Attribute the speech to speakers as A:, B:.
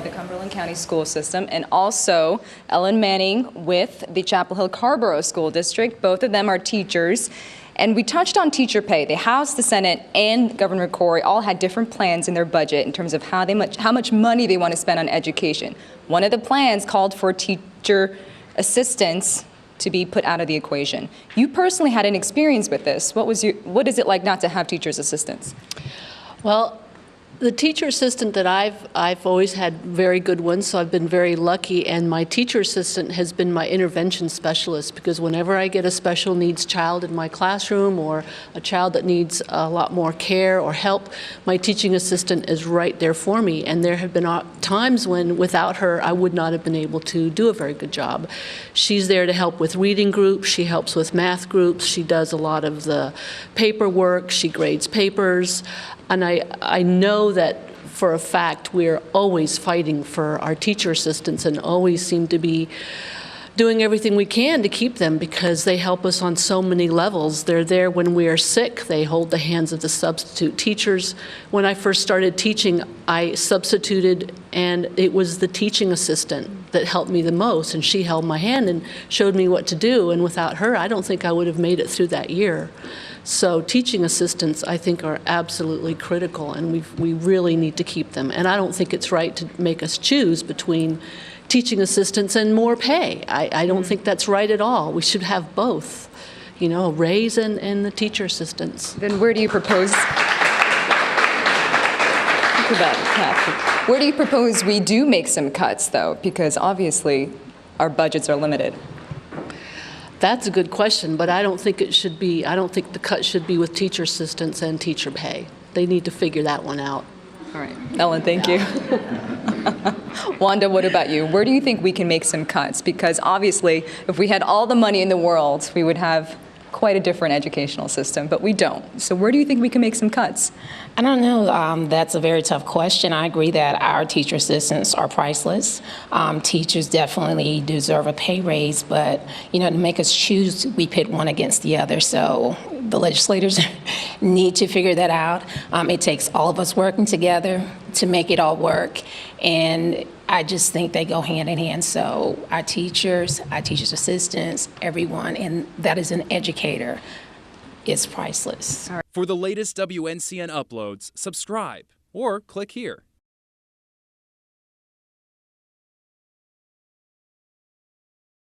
A: the Cumberland County School System, and also Ellen Manning with the Chapel Hill-Carrboro School District. Both of them are teachers. And we touched on teacher pay. The House, the Senate, and Governor Corey all had different plans in their budget in terms of how much money they want to spend on education. One of the plans called for teacher assistants to be put out of the equation. You personally had an experience with this. What is it like not to have teachers' assistants?
B: Well, the teacher assistant that I've always had very good ones, so I've been very lucky, and my teacher assistant has been my intervention specialist, because whenever I get a special needs child in my classroom or a child that needs a lot more care or help, my teaching assistant is right there for me. And there have been times when without her I would not have been able to do a very good job. She's there to help with reading groups, she helps with math groups, she does a lot of the paperwork, she grades papers. And I know that for a fact we're always fighting for our teacher assistants and always seem to be doing everything we can to keep them, because they help us on so many levels. They're there when we are sick. They hold the hands of the substitute teachers. When I first started teaching, I substituted, and it was the teaching assistant that helped me the most, and she held my hand and showed me what to do. And without her, I don't think I would have made it through that year. So teaching assistants, I think, are absolutely critical, and we really need to keep them. And I don't think it's right to make us choose between teaching assistants and more pay. I don't think that's right at all. We should have both, you know, a raise and the teacher assistants.
A: Then where do you propose? Where do you propose we do make some cuts, though? Because obviously our budgets are limited.
B: That's a good question, but I don't think it should be. I don't think the cut should be with teacher assistants and teacher pay. They need to figure that one out.
A: All right, Ellen, thank you. Wanda, what about you? Where do you think we can make some cuts? Because obviously, if we had all the money in the world, we would have quite a different educational system, but we don't. So where do you think we can make some cuts?
C: I don't know. That's a very tough question. I agree that our teacher assistants are priceless. Teachers definitely deserve a pay raise, but you know, to make us choose, we pit one against the other. So the legislators need to figure that out. It takes all of us working together to make it all work, and I just think they go hand in hand. So our teachers assistants, everyone, and that is an educator, is priceless.
D: For the latest WNCN uploads, subscribe or click here.